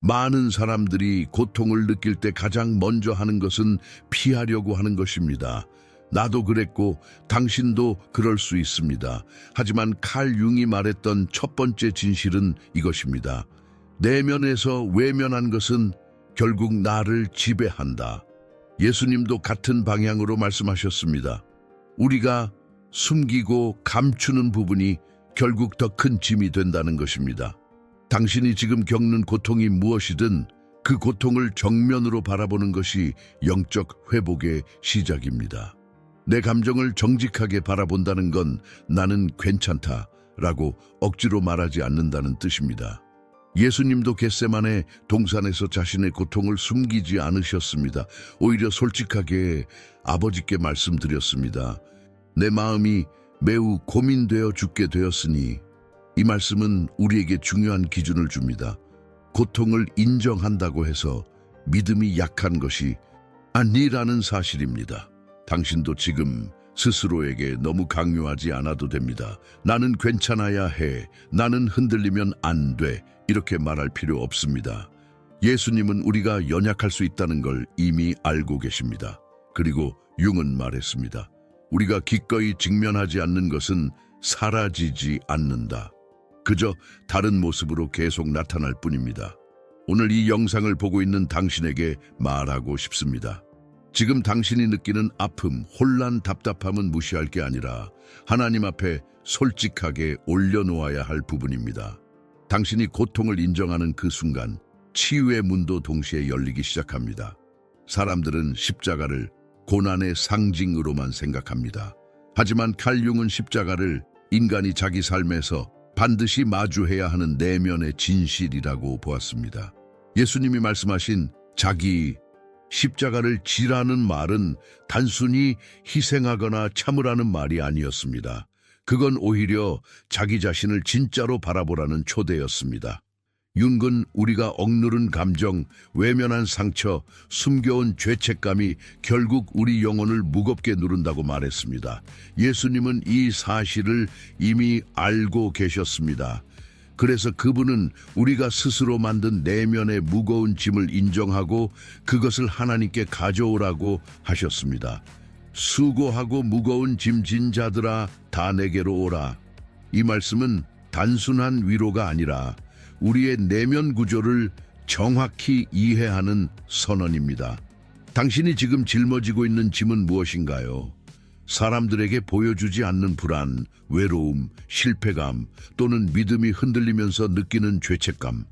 많은 사람들이 고통을 느낄 때 가장 먼저 하는 것은 피하려고 하는 것입니다. 나도 그랬고 당신도 그럴 수 있습니다. 하지만 칼 융이 말했던 첫 번째 진실은 이것입니다. 내면에서 외면한 것은 결국 나를 지배한다. 예수님도 같은 방향으로 말씀하셨습니다. 우리가 숨기고 감추는 부분이 결국 더 큰 짐이 된다는 것입니다. 당신이 지금 겪는 고통이 무엇이든 그 고통을 정면으로 바라보는 것이 영적 회복의 시작입니다. 내 감정을 정직하게 바라본다는 건 나는 괜찮다라고 억지로 말하지 않는다는 뜻입니다. 예수님도 겟세마네 동산에서 자신의 고통을 숨기지 않으셨습니다. 오히려 솔직하게 아버지께 말씀드렸습니다. 내 마음이 매우 고민되어 죽게 되었으니. 이 말씀은 우리에게 중요한 기준을 줍니다. 고통을 인정한다고 해서 믿음이 약한 것이 아니라는 사실입니다. 당신도 지금 스스로에게 너무 강요하지 않아도 됩니다. 나는 괜찮아야 해. 나는 흔들리면 안 돼. 이렇게 말할 필요 없습니다. 예수님은 우리가 연약할 수 있다는 걸 이미 알고 계십니다. 그리고 융은 말했습니다. 우리가 기꺼이 직면하지 않는 것은 사라지지 않는다. 그저 다른 모습으로 계속 나타날 뿐입니다. 오늘 이 영상을 보고 있는 당신에게 말하고 싶습니다. 지금 당신이 느끼는 아픔, 혼란, 답답함은 무시할 게 아니라 하나님 앞에 솔직하게 올려놓아야 할 부분입니다. 당신이 고통을 인정하는 그 순간 치유의 문도 동시에 열리기 시작합니다. 사람들은 십자가를 고난의 상징으로만 생각합니다. 하지만 칼 융은 십자가를 인간이 자기 삶에서 반드시 마주해야 하는 내면의 진실이라고 보았습니다. 예수님이 말씀하신 자기 십자가를 지라는 말은 단순히 희생하거나 참으라는 말이 아니었습니다. 그건 오히려 자기 자신을 진짜로 바라보라는 초대였습니다. 융은 우리가 억누른 감정, 외면한 상처, 숨겨온 죄책감이 결국 우리 영혼을 무겁게 누른다고 말했습니다. 예수님은 이 사실을 이미 알고 계셨습니다. 그래서 그분은 우리가 스스로 만든 내면의 무거운 짐을 인정하고 그것을 하나님께 가져오라고 하셨습니다. 수고하고 무거운 짐진 자들아 다 내게로 오라. 이 말씀은 단순한 위로가 아니라 우리의 내면 구조를 정확히 이해하는 선언입니다. 당신이 지금 짊어지고 있는 짐은 무엇인가요? 사람들에게 보여주지 않는 불안, 외로움, 실패감 또는 믿음이 흔들리면서 느끼는 죄책감.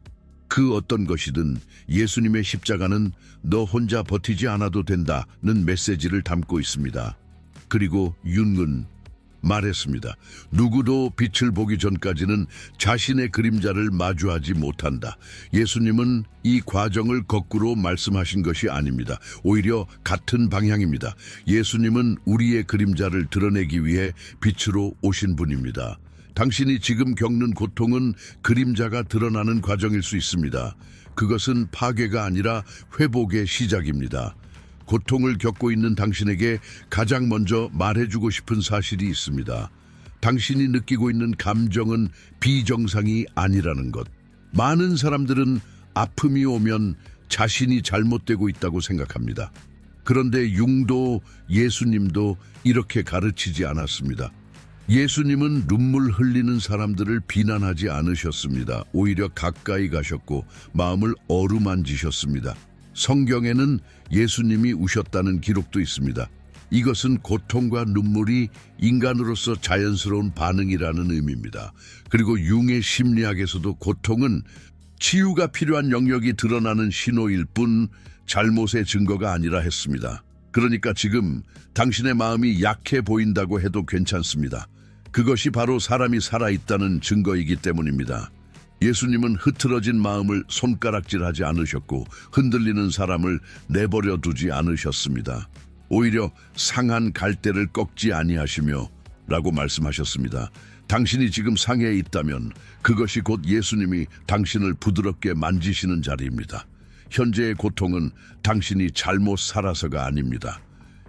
그 어떤 것이든 예수님의 십자가는 너 혼자 버티지 않아도 된다는 메시지를 담고 있습니다. 그리고 융은 말했습니다. 누구도 빛을 보기 전까지는 자신의 그림자를 마주하지 못한다. 예수님은 이 과정을 거꾸로 말씀하신 것이 아닙니다. 오히려 같은 방향입니다. 예수님은 우리의 그림자를 드러내기 위해 빛으로 오신 분입니다. 당신이 지금 겪는 고통은 그림자가 드러나는 과정일 수 있습니다. 그것은 파괴가 아니라 회복의 시작입니다. 고통을 겪고 있는 당신에게 가장 먼저 말해주고 싶은 사실이 있습니다. 당신이 느끼고 있는 감정은 비정상이 아니라는 것. 많은 사람들은 아픔이 오면 자신이 잘못되고 있다고 생각합니다. 그런데 융도 예수님도 이렇게 가르치지 않았습니다. 예수님은 눈물 흘리는 사람들을 비난하지 않으셨습니다. 오히려 가까이 가셨고 마음을 어루만지셨습니다. 성경에는 예수님이 우셨다는 기록도 있습니다. 이것은 고통과 눈물이 인간으로서 자연스러운 반응이라는 의미입니다. 그리고 융의 심리학에서도 고통은 치유가 필요한 영역이 드러나는 신호일 뿐 잘못의 증거가 아니라 했습니다. 그러니까 지금 당신의 마음이 약해 보인다고 해도 괜찮습니다. 그것이 바로 사람이 살아있다는 증거이기 때문입니다. 예수님은 흐트러진 마음을 손가락질하지 않으셨고 흔들리는 사람을 내버려 두지 않으셨습니다. 오히려 상한 갈대를 꺾지 아니하시며 라고 말씀하셨습니다. 당신이 지금 상해에 있다면 그것이 곧 예수님이 당신을 부드럽게 만지시는 자리입니다. 현재의 고통은 당신이 잘못 살아서가 아닙니다.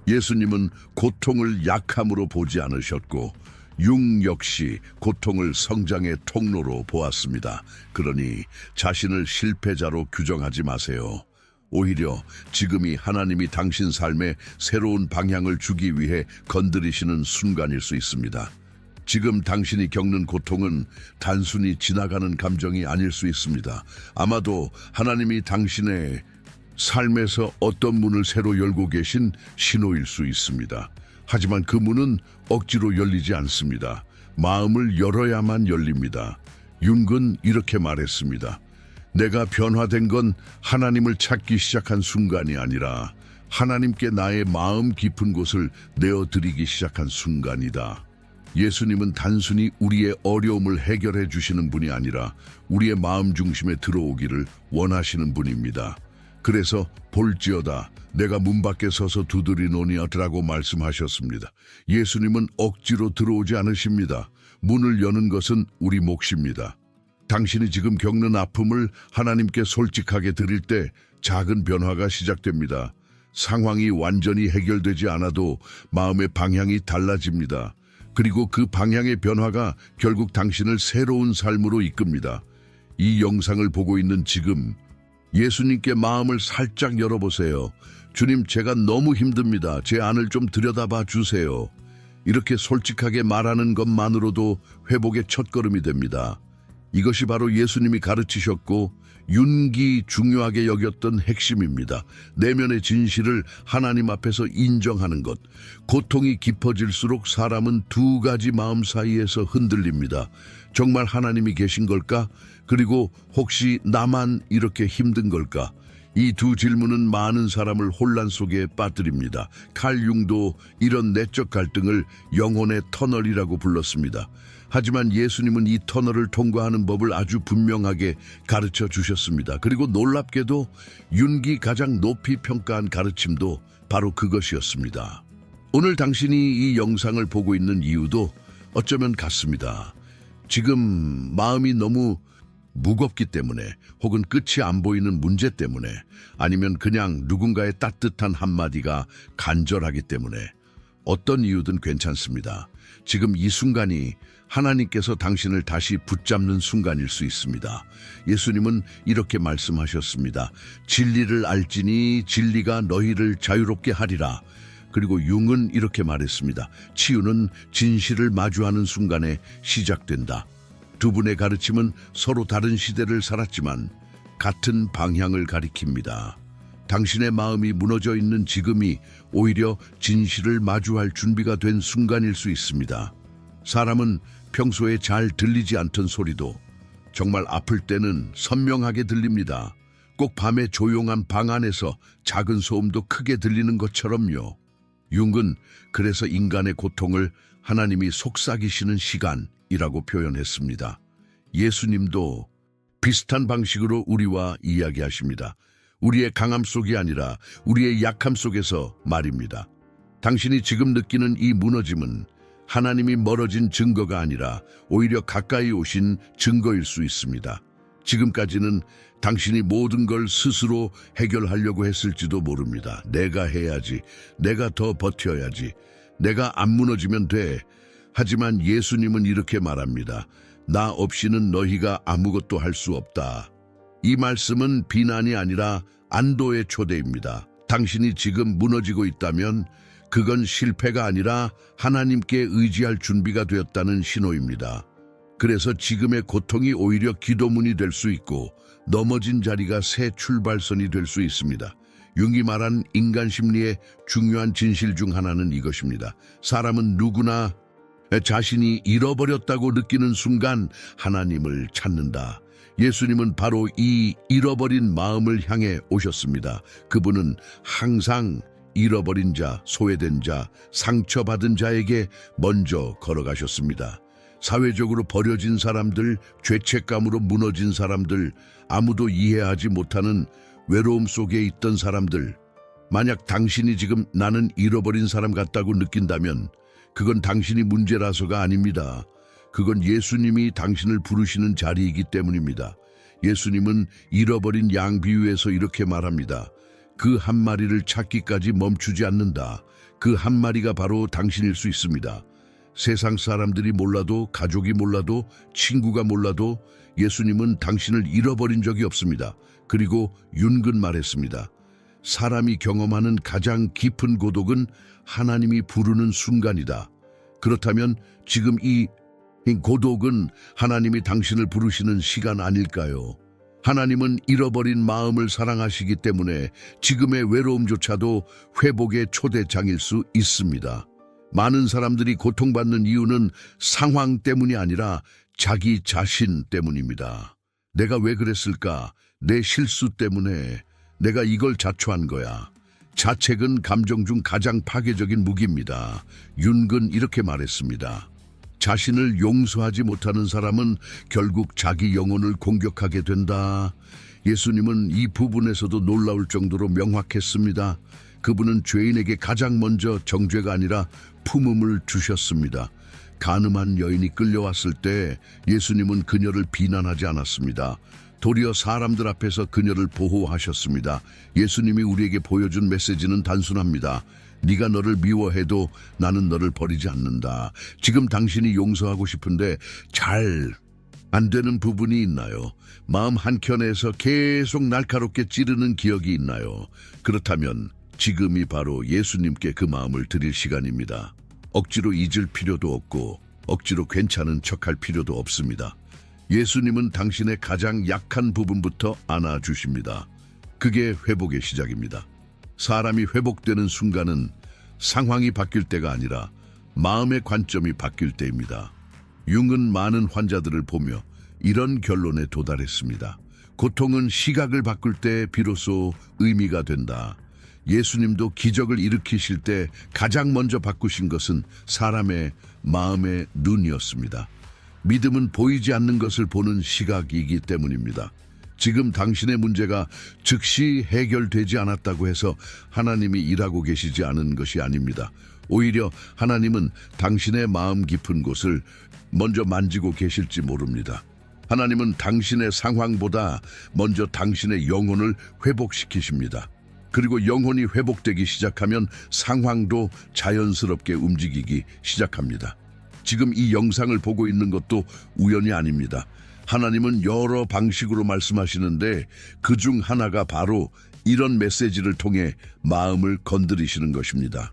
예수님은 고통을 약함으로 보지 않으셨고 융 역시 고통을 성장의 통로로 보았습니다. 그러니 자신을 실패자로 규정하지 마세요. 오히려 지금이 하나님이 당신 삶에 새로운 방향을 주기 위해 건드리시는 순간일 수 있습니다. 지금 당신이 겪는 고통은 단순히 지나가는 감정이 아닐 수 있습니다. 아마도 하나님이 당신의 삶에서 어떤 문을 새로 열고 계신 신호일 수 있습니다. 하지만 그 문은 억지로 열리지 않습니다. 마음을 열어야만 열립니다. 융은 이렇게 말했습니다. 내가 변화된 건 하나님을 찾기 시작한 순간이 아니라 하나님께 나의 마음 깊은 곳을 내어드리기 시작한 순간이다. 예수님은 단순히 우리의 어려움을 해결해 주시는 분이 아니라 우리의 마음 중심에 들어오기를 원하시는 분입니다. 그래서 볼지어다 내가 문 밖에 서서 두드리노니라고 말씀하셨습니다. 예수님은 억지로 들어오지 않으십니다. 문을 여는 것은 우리 몫입니다. 당신이 지금 겪는 아픔을 하나님께 솔직하게 드릴 때 작은 변화가 시작됩니다. 상황이 완전히 해결되지 않아도 마음의 방향이 달라집니다. 그리고 그 방향의 변화가 결국 당신을 새로운 삶으로 이끕니다. 이 영상을 보고 있는 지금 예수님께 마음을 살짝 열어보세요. 주님, 제가 너무 힘듭니다. 제 안을 좀 들여다봐 주세요. 이렇게 솔직하게 말하는 것만으로도 회복의 첫걸음이 됩니다. 이것이 바로 예수님이 가르치셨고 윤기 중요하게 여겼던 핵심입니다. 내면의 진실을 하나님 앞에서 인정하는 것. 고통이 깊어질수록 사람은 두 가지 마음 사이에서 흔들립니다. 정말 하나님이 계신 걸까? 그리고 혹시 나만 이렇게 힘든 걸까? 이 두 질문은 많은 사람을 혼란 속에 빠뜨립니다. 칼 융도 이런 내적 갈등을 영혼의 터널이라고 불렀습니다. 하지만 예수님은 이 터널을 통과하는 법을 아주 분명하게 가르쳐 주셨습니다. 그리고 놀랍게도 윤기 가장 높이 평가한 가르침도 바로 그것이었습니다. 오늘 당신이 이 영상을 보고 있는 이유도 어쩌면 같습니다. 지금 마음이 너무 무겁기 때문에, 혹은 끝이 안 보이는 문제 때문에, 아니면 그냥 누군가의 따뜻한 한마디가 간절하기 때문에, 어떤 이유든 괜찮습니다. 지금 이 순간이 하나님께서 당신을 다시 붙잡는 순간일 수 있습니다. 예수님은 이렇게 말씀하셨습니다. 진리를 알지니 진리가 너희를 자유롭게 하리라. 그리고 융은 이렇게 말했습니다. 치유는 진실을 마주하는 순간에 시작된다. 두 분의 가르침은 서로 다른 시대를 살았지만 같은 방향을 가리킵니다. 당신의 마음이 무너져 있는 지금이 오히려 진실을 마주할 준비가 된 순간일 수 있습니다. 사람은 평소에 잘 들리지 않던 소리도 정말 아플 때는 선명하게 들립니다. 꼭 밤의 조용한 방 안에서 작은 소음도 크게 들리는 것처럼요. 융은 그래서 인간의 고통을 하나님이 속삭이시는 시간이라고 표현했습니다. 예수님도 비슷한 방식으로 우리와 이야기하십니다. 우리의 강함 속이 아니라 우리의 약함 속에서 말입니다. 당신이 지금 느끼는 이 무너짐은 하나님이 멀어진 증거가 아니라 오히려 가까이 오신 증거일 수 있습니다. 지금까지는 당신이 모든 걸 스스로 해결하려고 했을지도 모릅니다. 내가 해야지, 내가 더 버텨야지, 내가 안 무너지면 돼. 하지만 예수님은 이렇게 말합니다. 나 없이는 너희가 아무것도 할 수 없다. 이 말씀은 비난이 아니라 안도의 초대입니다. 당신이 지금 무너지고 있다면 그건 실패가 아니라 하나님께 의지할 준비가 되었다는 신호입니다. 그래서 지금의 고통이 오히려 기도문이 될 수 있고 넘어진 자리가 새 출발선이 될 수 있습니다. 융이 말한 인간 심리의 중요한 진실 중 하나는 이것입니다. 사람은 누구나 자신이 잃어버렸다고 느끼는 순간 하나님을 찾는다. 예수님은 바로 이 잃어버린 마음을 향해 오셨습니다. 그분은 항상 잃어버린 자, 소외된 자, 상처받은 자에게 먼저 걸어가셨습니다. 사회적으로 버려진 사람들, 죄책감으로 무너진 사람들, 아무도 이해하지 못하는 외로움 속에 있던 사람들. 만약 당신이 지금 나는 잃어버린 사람 같다고 느낀다면 그건 당신이 문제라서가 아닙니다. 그건 예수님이 당신을 부르시는 자리이기 때문입니다. 예수님은 잃어버린 양 비유에서 이렇게 말합니다. 그 한 마리를 찾기까지 멈추지 않는다. 그 한 마리가 바로 당신일 수 있습니다. 세상 사람들이 몰라도, 가족이 몰라도, 친구가 몰라도 예수님은 당신을 잃어버린 적이 없습니다. 그리고 윤근 말했습니다. 사람이 경험하는 가장 깊은 고독은 하나님이 부르는 순간이다. 그렇다면 지금 이 고독은 하나님이 당신을 부르시는 시간 아닐까요? 하나님은 잃어버린 마음을 사랑하시기 때문에 지금의 외로움조차도 회복의 초대장일 수 있습니다. 많은 사람들이 고통받는 이유는 상황 때문이 아니라 자기 자신 때문입니다. 내가 왜 그랬을까? 내 실수 때문에 내가 이걸 자초한 거야. 자책은 감정 중 가장 파괴적인 무기입니다. 윤근 이렇게 말했습니다. 자신을 용서하지 못하는 사람은 결국 자기 영혼을 공격하게 된다. 예수님은 이 부분에서도 놀라울 정도로 명확했습니다. 그분은 죄인에게 가장 먼저 정죄가 아니라 품음을 주셨습니다. 간음한 여인이 끌려왔을 때 예수님은 그녀를 비난하지 않았습니다. 도리어 사람들 앞에서 그녀를 보호하셨습니다. 예수님이 우리에게 보여준 메시지는 단순합니다. 네가 너를 미워해도 나는 너를 버리지 않는다. 지금 당신이 용서하고 싶은데 잘 안 되는 부분이 있나요? 마음 한켠에서 계속 날카롭게 찌르는 기억이 있나요? 그렇다면 지금이 바로 예수님께 그 마음을 드릴 시간입니다. 억지로 잊을 필요도 없고 억지로 괜찮은 척할 필요도 없습니다. 예수님은 당신의 가장 약한 부분부터 안아주십니다. 그게 회복의 시작입니다. 사람이 회복되는 순간은 상황이 바뀔 때가 아니라 마음의 관점이 바뀔 때입니다. 융은 많은 환자들을 보며 이런 결론에 도달했습니다. 고통은 시각을 바꿀 때 비로소 의미가 된다. 예수님도 기적을 일으키실 때 가장 먼저 바꾸신 것은 사람의 마음의 눈이었습니다. 믿음은 보이지 않는 것을 보는 시각이기 때문입니다. 지금 당신의 문제가 즉시 해결되지 않았다고 해서 하나님이 일하고 계시지 않은 것이 아닙니다. 오히려 하나님은 당신의 마음 깊은 곳을 먼저 만지고 계실지 모릅니다. 하나님은 당신의 상황보다 먼저 당신의 영혼을 회복시키십니다. 그리고 영혼이 회복되기 시작하면 상황도 자연스럽게 움직이기 시작합니다. 지금 이 영상을 보고 있는 것도 우연이 아닙니다. 하나님은 여러 방식으로 말씀하시는데 그중 하나가 바로 이런 메시지를 통해 마음을 건드리시는 것입니다.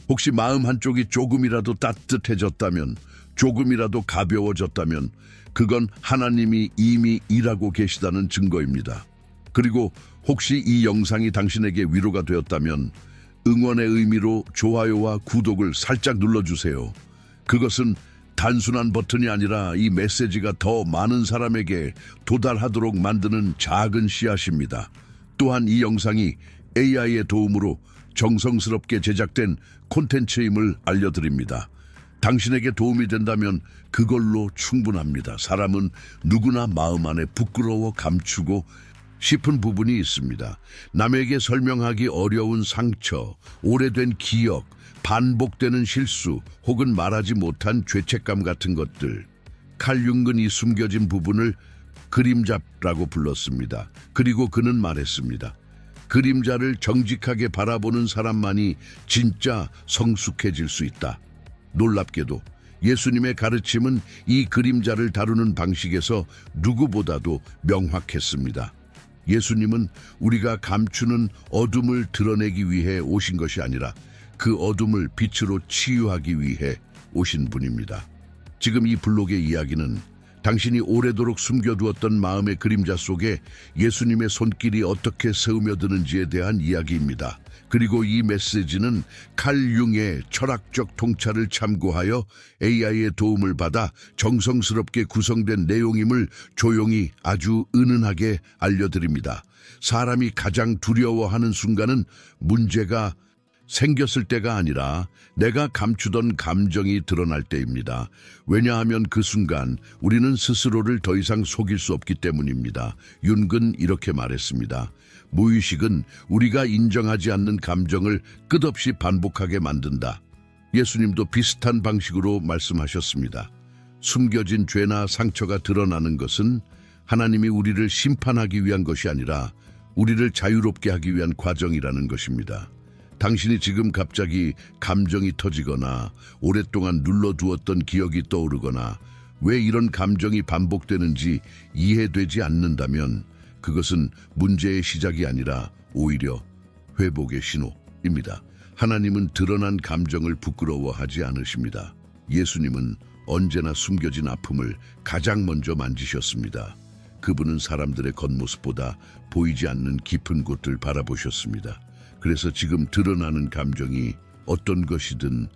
혹시 마음 한쪽이 조금이라도 따뜻해졌다면, 조금이라도 가벼워졌다면 그건 하나님이 이미 일하고 계시다는 증거입니다. 그리고 혹시 이 영상이 당신에게 위로가 되었다면 응원의 의미로 좋아요와 구독을 살짝 눌러주세요. 그것은 단순한 버튼이 아니라 이 메시지가 더 많은 사람에게 도달하도록 만드는 작은 씨앗입니다. 또한 이 영상이 AI의 도움으로 정성스럽게 제작된 콘텐츠임을 알려드립니다. 당신에게 도움이 된다면 그걸로 충분합니다. 사람은 누구나 마음 안에 부끄러워 감추고 싶은 부분이 있습니다. 남에게 설명하기 어려운 상처, 오래된 기억, 반복되는 실수 혹은 말하지 못한 죄책감 같은 것들. 칼 융은 이 숨겨진 부분을 그림자라고 불렀습니다. 그리고 그는 말했습니다. 그림자를 정직하게 바라보는 사람만이 진짜 성숙해질 수 있다. 놀랍게도 예수님의 가르침은 이 그림자를 다루는 방식에서 누구보다도 명확했습니다. 예수님은 우리가 감추는 어둠을 드러내기 위해 오신 것이 아니라 그 어둠을 빛으로 치유하기 위해 오신 분입니다. 지금 이 블록의 이야기는 당신이 오래도록 숨겨두었던 마음의 그림자 속에 예수님의 손길이 어떻게 스며드는지에 대한 이야기입니다. 그리고 이 메시지는 칼 융의 철학적 통찰을 참고하여 AI의 도움을 받아 정성스럽게 구성된 내용임을 조용히 아주 은은하게 알려드립니다. 사람이 가장 두려워하는 순간은 문제가 생겼을 때가 아니라 내가 감추던 감정이 드러날 때입니다. 왜냐하면 그 순간 우리는 스스로를 더 이상 속일 수 없기 때문입니다. 윤근 이렇게 말했습니다. 무의식은 우리가 인정하지 않는 감정을 끝없이 반복하게 만든다. 예수님도 비슷한 방식으로 말씀하셨습니다. 숨겨진 죄나 상처가 드러나는 것은 하나님이 우리를 심판하기 위한 것이 아니라 우리를 자유롭게 하기 위한 과정이라는 것입니다. 당신이 지금 갑자기 감정이 터지거나 오랫동안 눌러두었던 기억이 떠오르거나 왜 이런 감정이 반복되는지 이해되지 않는다면 그것은 문제의 시작이 아니라 오히려 회복의 신호입니다. 하나님은 드러난 감정을 부끄러워하지 않으십니다. 예수님은 언제나 숨겨진 아픔을 가장 먼저 만지셨습니다. 그분은 사람들의 겉모습보다 보이지 않는 깊은 곳을 바라보셨습니다. 그래서 지금 드러나는 감정이 어떤 것이든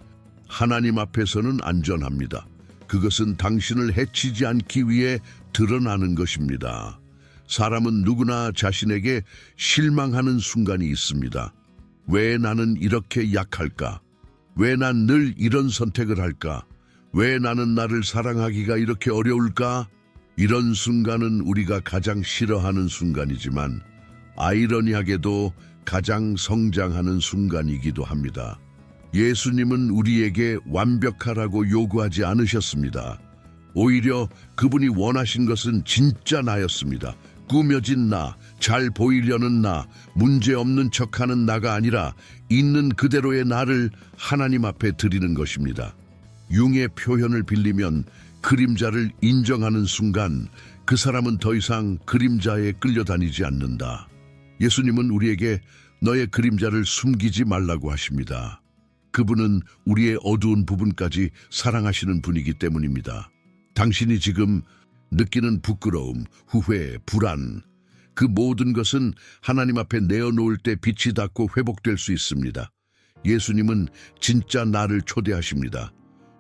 하나님 앞에서는 안전합니다. 그것은 당신을 해치지 않기 위해 드러나는 것입니다. 사람은 누구나 자신에게 실망하는 순간이 있습니다. 왜 나는 이렇게 약할까? 왜 난 늘 이런 선택을 할까? 왜 나는 나를 사랑하기가 이렇게 어려울까? 이런 순간은 우리가 가장 싫어하는 순간이지만 아이러니하게도 가장 성장하는 순간이기도 합니다. 예수님은 우리에게 완벽하라고 요구하지 않으셨습니다. 오히려 그분이 원하신 것은 진짜 나였습니다. 꾸며진 나, 잘 보이려는 나, 문제없는 척하는 나가 아니라 있는 그대로의 나를 하나님 앞에 드리는 것입니다. 융의 표현을 빌리면 그림자를 인정하는 순간 그 사람은 더 이상 그림자에 끌려다니지 않는다. 예수님은 우리에게 너의 그림자를 숨기지 말라고 하십니다. 그분은 우리의 어두운 부분까지 사랑하시는 분이기 때문입니다. 당신이 지금 느끼는 부끄러움, 후회, 불안, 그 모든 것은 하나님 앞에 내어놓을 때 빛이 닿고 회복될 수 있습니다. 예수님은 진짜 나를 초대하십니다.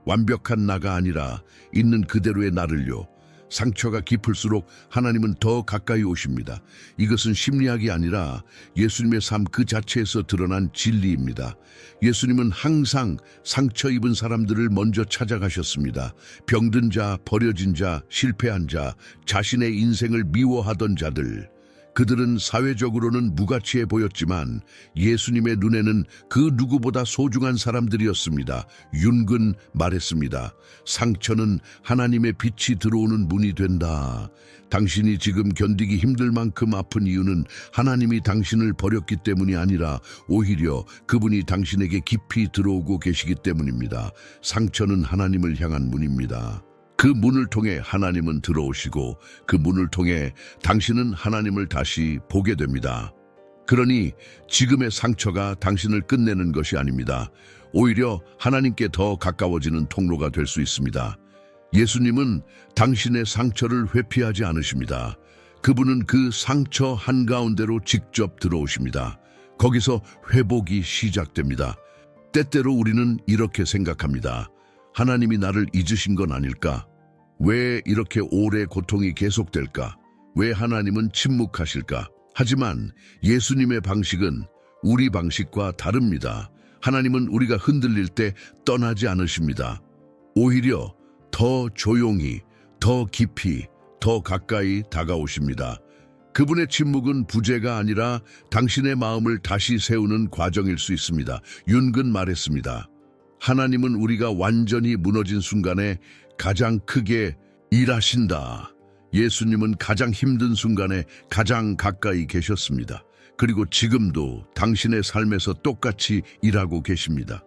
완벽한 나가 아니라 있는 그대로의 나를요. 상처가 깊을수록 하나님은 더 가까이 오십니다. 이것은 심리학이 아니라 예수님의 삶 그 자체에서 드러난 진리입니다. 예수님은 항상 상처 입은 사람들을 먼저 찾아가셨습니다. 병든 자, 버려진 자, 실패한 자, 자신의 인생을 미워하던 자들. 그들은 사회적으로는 무가치해 보였지만 예수님의 눈에는 그 누구보다 소중한 사람들이었습니다. 윤근 말했습니다. 상처는 하나님의 빛이 들어오는 문이 된다. 당신이 지금 견디기 힘들 만큼 아픈 이유는 하나님이 당신을 버렸기 때문이 아니라 오히려 그분이 당신에게 깊이 들어오고 계시기 때문입니다. 상처는 하나님을 향한 문입니다. 그 문을 통해 하나님은 들어오시고 그 문을 통해 당신은 하나님을 다시 보게 됩니다. 그러니 지금의 상처가 당신을 끝내는 것이 아닙니다. 오히려 하나님께 더 가까워지는 통로가 될 수 있습니다. 예수님은 당신의 상처를 회피하지 않으십니다. 그분은 그 상처 한가운데로 직접 들어오십니다. 거기서 회복이 시작됩니다. 때때로 우리는 이렇게 생각합니다. 하나님이 나를 잊으신 건 아닐까? 왜 이렇게 오래 고통이 계속될까? 왜 하나님은 침묵하실까? 하지만 예수님의 방식은 우리 방식과 다릅니다. 하나님은 우리가 흔들릴 때 떠나지 않으십니다. 오히려 더 조용히, 더 깊이, 더 가까이 다가오십니다. 그분의 침묵은 부재가 아니라 당신의 마음을 다시 세우는 과정일 수 있습니다. 윤근 말했습니다. 하나님은 우리가 완전히 무너진 순간에 가장 크게 일하신다. 예수님은 가장 힘든 순간에 가장 가까이 계셨습니다. 그리고 지금도 당신의 삶에서 똑같이 일하고 계십니다.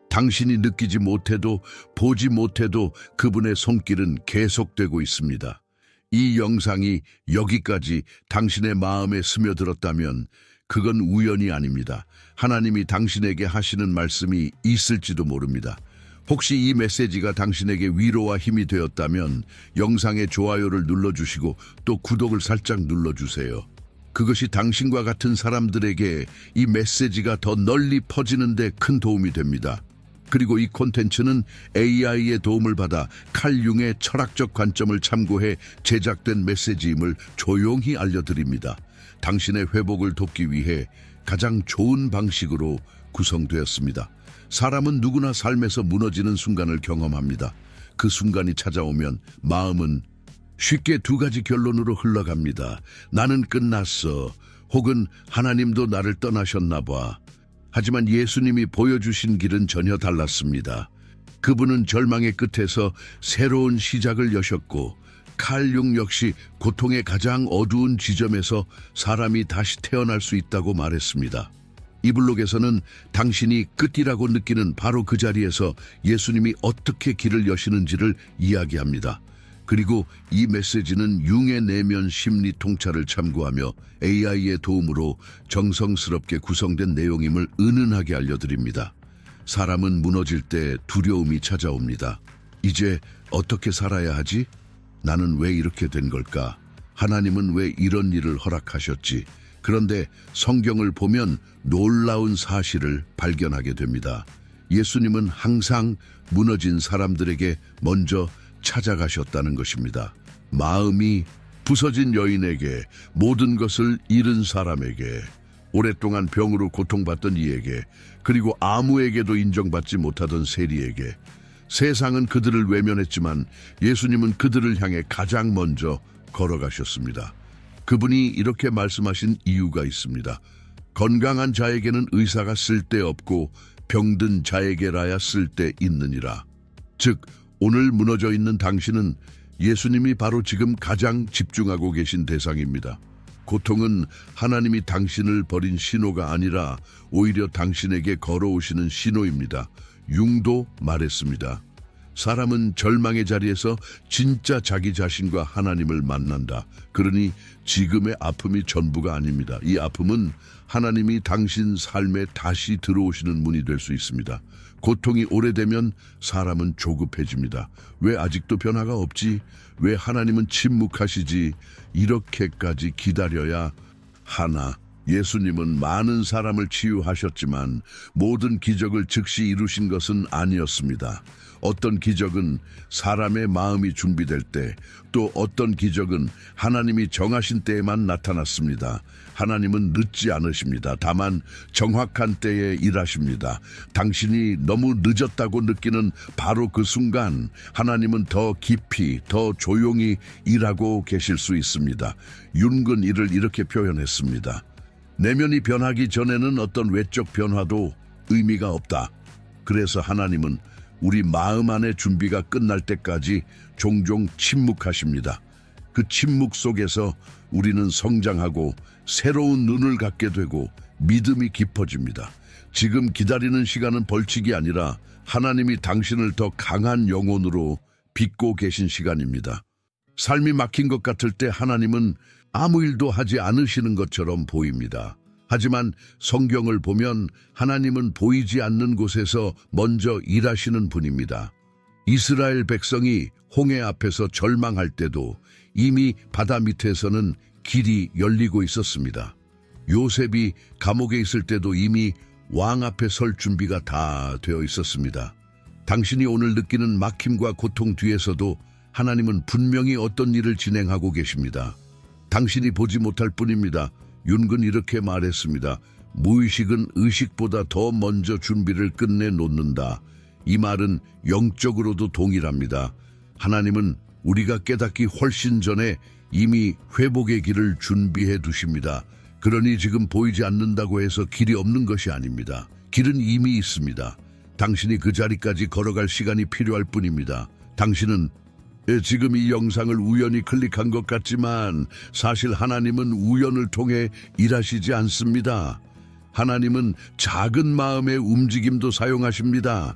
당신이 느끼지 못해도 보지 못해도 그분의 손길은 계속되고 있습니다. 이 영상이 여기까지 당신의 마음에 스며들었다면 그건 우연이 아닙니다. 하나님이 당신에게 하시는 말씀이 있을지도 모릅니다. 혹시 이 메시지가 당신에게 위로와 힘이 되었다면 영상의 좋아요를 눌러주시고 또 구독을 살짝 눌러주세요. 그것이 당신과 같은 사람들에게 이 메시지가 더 널리 퍼지는 데 큰 도움이 됩니다. 그리고 이 콘텐츠는 AI의 도움을 받아 칼 융의 철학적 관점을 참고해 제작된 메시지임을 조용히 알려드립니다. 당신의 회복을 돕기 위해 가장 좋은 방식으로 구성되었습니다. 사람은 누구나 삶에서 무너지는 순간을 경험합니다. 그 순간이 찾아오면 마음은 쉽게 두 가지 결론으로 흘러갑니다. 나는 끝났어. 혹은 하나님도 나를 떠나셨나 봐. 하지만 예수님이 보여주신 길은 전혀 달랐습니다. 그분은 절망의 끝에서 새로운 시작을 여셨고 칼 융 역시 고통의 가장 어두운 지점에서 사람이 다시 태어날 수 있다고 말했습니다. 이 블록에서는 당신이 끝이라고 느끼는 바로 그 자리에서 예수님이 어떻게 길을 여시는지를 이야기합니다. 그리고 이 메시지는 융의 내면 심리 통찰을 참고하며 AI의 도움으로 정성스럽게 구성된 내용임을 은은하게 알려드립니다. 사람은 무너질 때 두려움이 찾아옵니다. 이제 어떻게 살아야 하지? 나는 왜 이렇게 된 걸까? 하나님은 왜 이런 일을 허락하셨지? 그런데 성경을 보면 놀라운 사실을 발견하게 됩니다. 예수님은 항상 무너진 사람들에게 먼저 찾아가셨다는 것입니다. 마음이 부서진 여인에게, 모든 것을 잃은 사람에게, 오랫동안 병으로 고통받던 이에게, 그리고 아무에게도 인정받지 못하던 세리에게. 세상은 그들을 외면했지만 예수님은 그들을 향해 가장 먼저 걸어가셨습니다. 그분이 이렇게 말씀하신 이유가 있습니다. 건강한 자에게는 의사가 쓸데없고 병든 자에게라야 쓸데있느니라. 즉, 오늘 무너져 있는 당신은 예수님이 바로 지금 가장 집중하고 계신 대상입니다. 고통은 하나님이 당신을 버린 신호가 아니라 오히려 당신에게 걸어오시는 신호입니다. 융도 말했습니다. 사람은 절망의 자리에서 진짜 자기 자신과 하나님을 만난다. 그러니 지금의 아픔이 전부가 아닙니다. 이 아픔은 하나님이 당신 삶에 다시 들어오시는 문이 될 수 있습니다. 고통이 오래되면 사람은 조급해집니다. 왜 아직도 변화가 없지? 왜 하나님은 침묵하시지? 이렇게까지 기다려야 하나? 예수님은 많은 사람을 치유하셨지만 모든 기적을 즉시 이루신 것은 아니었습니다. 어떤 기적은 사람의 마음이 준비될 때, 또 어떤 기적은 하나님이 정하신 때에만 나타났습니다. 하나님은 늦지 않으십니다. 다만 정확한 때에 일하십니다. 당신이 너무 늦었다고 느끼는 바로 그 순간 하나님은 더 깊이, 더 조용히 일하고 계실 수 있습니다. 윤근 이를 이렇게 표현했습니다. 내면이 변하기 전에는 어떤 외적 변화도 의미가 없다. 그래서 하나님은 우리 마음 안의 준비가 끝날 때까지 종종 침묵하십니다. 그 침묵 속에서 우리는 성장하고 새로운 눈을 갖게 되고 믿음이 깊어집니다. 지금 기다리는 시간은 벌칙이 아니라 하나님이 당신을 더 강한 영혼으로 빚고 계신 시간입니다. 삶이 막힌 것 같을 때 하나님은 아무 일도 하지 않으시는 것처럼 보입니다. 하지만 성경을 보면 하나님은 보이지 않는 곳에서 먼저 일하시는 분입니다. 이스라엘 백성이 홍해 앞에서 절망할 때도 이미 바다 밑에서는 길이 열리고 있었습니다. 요셉이 감옥에 있을 때도 이미 왕 앞에 설 준비가 다 되어 있었습니다. 당신이 오늘 느끼는 막힘과 고통 뒤에서도 하나님은 분명히 어떤 일을 진행하고 계십니다. 당신이 보지 못할 뿐입니다. 윤근 이렇게 말했습니다. 무의식은 의식보다 더 먼저 준비를 끝내 놓는다. 이 말은 영적으로도 동일합니다. 하나님은 우리가 깨닫기 훨씬 전에 이미 회복의 길을 준비해 두십니다. 그러니 지금 보이지 않는다고 해서 길이 없는 것이 아닙니다. 길은 이미 있습니다. 당신이 그 자리까지 걸어갈 시간이 필요할 뿐입니다. 당신은 지금 이 영상을 우연히 클릭한 것 같지만 사실 하나님은 우연을 통해 일하시지 않습니다. 하나님은 작은 마음의 움직임도 사용하십니다.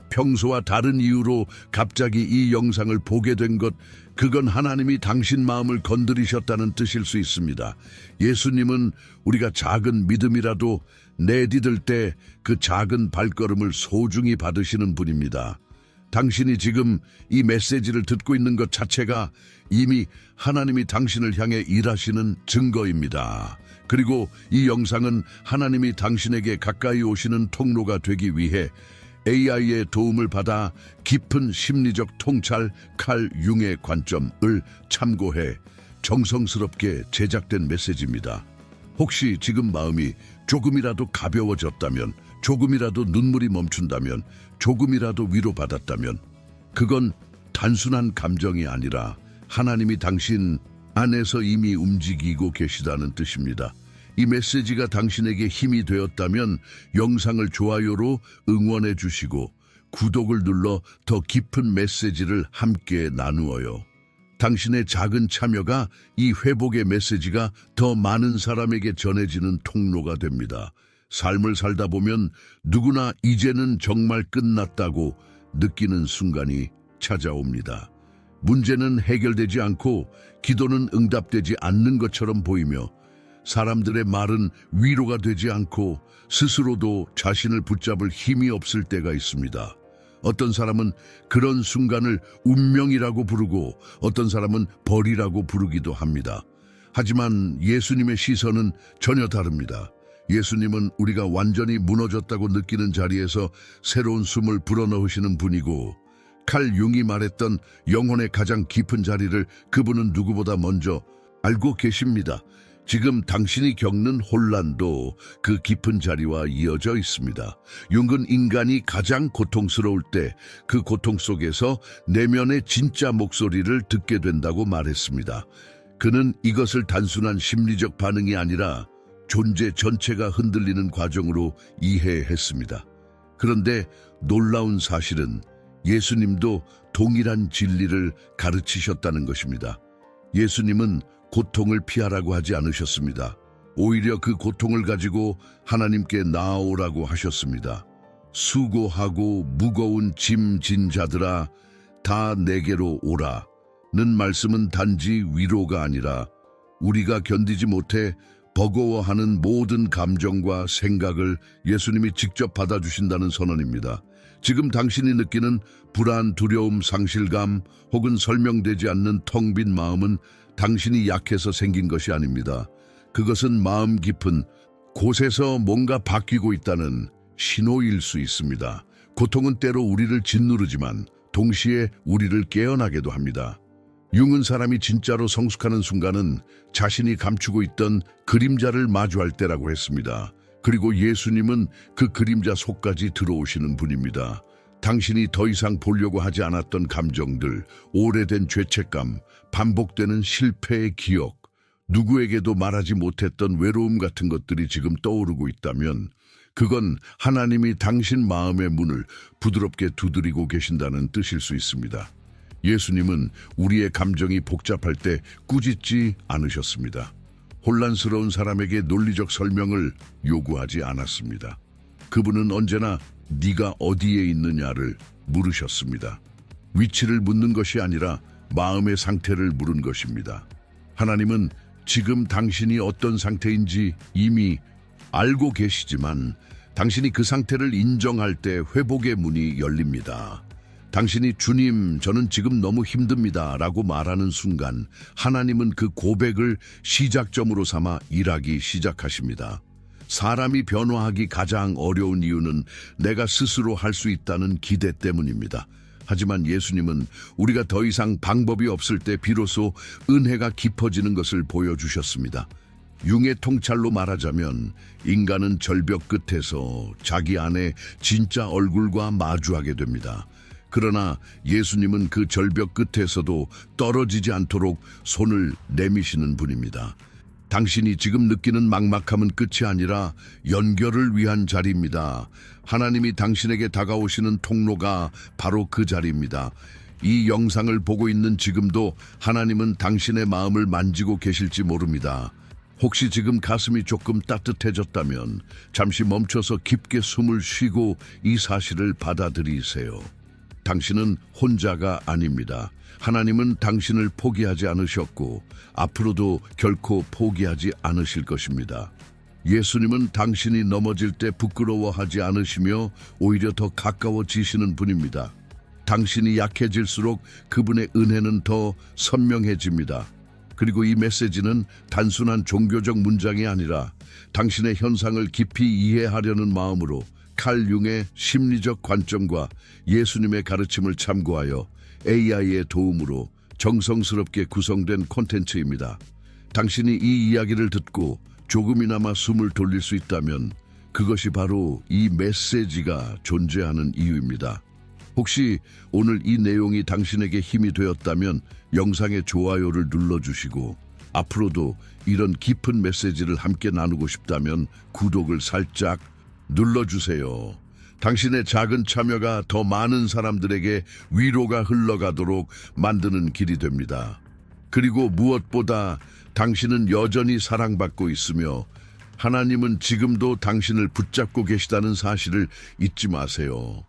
평소와 다른 이유로 갑자기 이 영상을 보게 된 것, 그건 하나님이 당신 마음을 건드리셨다는 뜻일 수 있습니다. 예수님은 우리가 작은 믿음이라도 내디딜 때 그 작은 발걸음을 소중히 받으시는 분입니다. 당신이 지금 이 메시지를 듣고 있는 것 자체가 이미 하나님이 당신을 향해 일하시는 증거입니다. 그리고 이 영상은 하나님이 당신에게 가까이 오시는 통로가 되기 위해 AI의 도움을 받아 깊은 심리적 통찰 칼 융의 관점을 참고해 정성스럽게 제작된 메시지입니다. 혹시 지금 마음이 조금이라도 가벼워졌다면, 조금이라도 눈물이 멈춘다면, 조금이라도 위로받았다면 그건 단순한 감정이 아니라 하나님이 당신 안에서 이미 움직이고 계시다는 뜻입니다. 이 메시지가 당신에게 힘이 되었다면 영상을 좋아요로 응원해 주시고 구독을 눌러 더 깊은 메시지를 함께 나누어요. 당신의 작은 참여가 이 회복의 메시지가 더 많은 사람에게 전해지는 통로가 됩니다. 삶을 살다 보면 누구나 이제는 정말 끝났다고 느끼는 순간이 찾아옵니다. 문제는 해결되지 않고 기도는 응답되지 않는 것처럼 보이며 사람들의 말은 위로가 되지 않고 스스로도 자신을 붙잡을 힘이 없을 때가 있습니다. 어떤 사람은 그런 순간을 운명이라고 부르고 어떤 사람은 벌이라고 부르기도 합니다. 하지만 예수님의 시선은 전혀 다릅니다. 예수님은 우리가 완전히 무너졌다고 느끼는 자리에서 새로운 숨을 불어넣으시는 분이고 칼 융이 말했던 영혼의 가장 깊은 자리를 그분은 누구보다 먼저 알고 계십니다. 지금 당신이 겪는 혼란도 그 깊은 자리와 이어져 있습니다. 융은 인간이 가장 고통스러울 때 그 고통 속에서 내면의 진짜 목소리를 듣게 된다고 말했습니다. 그는 이것을 단순한 심리적 반응이 아니라 존재 전체가 흔들리는 과정으로 이해했습니다. 그런데 놀라운 사실은 예수님도 동일한 진리를 가르치셨다는 것입니다. 예수님은 고통을 피하라고 하지 않으셨습니다. 오히려 그 고통을 가지고 하나님께 나아오라고 하셨습니다. 수고하고 무거운 짐 진 자들아 다 내게로 오라. 는 말씀은 단지 위로가 아니라 우리가 견디지 못해 버거워하는 모든 감정과 생각을 예수님이 직접 받아주신다는 선언입니다. 지금 당신이 느끼는 불안, 두려움, 상실감 혹은 설명되지 않는 텅 빈 마음은 당신이 약해서 생긴 것이 아닙니다. 그것은 마음 깊은 곳에서 뭔가 바뀌고 있다는 신호일 수 있습니다. 고통은 때로 우리를 짓누르지만 동시에 우리를 깨어나게도 합니다. 융은 사람이 진짜로 성숙하는 순간은 자신이 감추고 있던 그림자를 마주할 때라고 했습니다. 그리고 예수님은 그 그림자 속까지 들어오시는 분입니다. 당신이 더 이상 보려고 하지 않았던 감정들, 오래된 죄책감, 반복되는 실패의 기억, 누구에게도 말하지 못했던 외로움 같은 것들이 지금 떠오르고 있다면 그건 하나님이 당신 마음의 문을 부드럽게 두드리고 계신다는 뜻일 수 있습니다. 예수님은 우리의 감정이 복잡할 때 꾸짖지 않으셨습니다. 혼란스러운 사람에게 논리적 설명을 요구하지 않았습니다. 그분은 언제나 네가 어디에 있느냐를 물으셨습니다. 위치를 묻는 것이 아니라 마음의 상태를 물은 것입니다. 하나님은 지금 당신이 어떤 상태인지 이미 알고 계시지만 당신이 그 상태를 인정할 때 회복의 문이 열립니다. 당신이 주님, 저는 지금 너무 힘듭니다 라고 말하는 순간 하나님은 그 고백을 시작점으로 삼아 일하기 시작하십니다. 사람이 변화하기 가장 어려운 이유는 내가 스스로 할 수 있다는 기대 때문입니다. 하지만 예수님은 우리가 더 이상 방법이 없을 때 비로소 은혜가 깊어지는 것을 보여주셨습니다. 융의 통찰로 말하자면 인간은 절벽 끝에서 자기 안에 진짜 얼굴과 마주하게 됩니다. 그러나 예수님은 그 절벽 끝에서도 떨어지지 않도록 손을 내미시는 분입니다. 당신이 지금 느끼는 막막함은 끝이 아니라 연결을 위한 자리입니다. 하나님이 당신에게 다가오시는 통로가 바로 그 자리입니다. 이 영상을 보고 있는 지금도 하나님은 당신의 마음을 만지고 계실지 모릅니다. 혹시 지금 가슴이 조금 따뜻해졌다면 잠시 멈춰서 깊게 숨을 쉬고 이 사실을 받아들이세요. 당신은 혼자가 아닙니다. 하나님은 당신을 포기하지 않으셨고 앞으로도 결코 포기하지 않으실 것입니다. 예수님은 당신이 넘어질 때 부끄러워하지 않으시며 오히려 더 가까워지시는 분입니다. 당신이 약해질수록 그분의 은혜는 더 선명해집니다. 그리고 이 메시지는 단순한 종교적 문장이 아니라 당신의 현상을 깊이 이해하려는 마음으로 칼 융의 심리적 관점과 예수님의 가르침을 참고하여 AI의 도움으로 정성스럽게 구성된 콘텐츠입니다. 당신이 이 이야기를 듣고 조금이나마 숨을 돌릴 수 있다면 그것이 바로 이 메시지가 존재하는 이유입니다. 혹시 오늘 이 내용이 당신에게 힘이 되었다면 영상의 좋아요를 눌러주시고 앞으로도 이런 깊은 메시지를 함께 나누고 싶다면 구독을 살짝 눌러주세요. 당신의 작은 참여가 더 많은 사람들에게 위로가 흘러가도록 만드는 길이 됩니다. 그리고 무엇보다 당신은 여전히 사랑받고 있으며 하나님은 지금도 당신을 붙잡고 계시다는 사실을 잊지 마세요.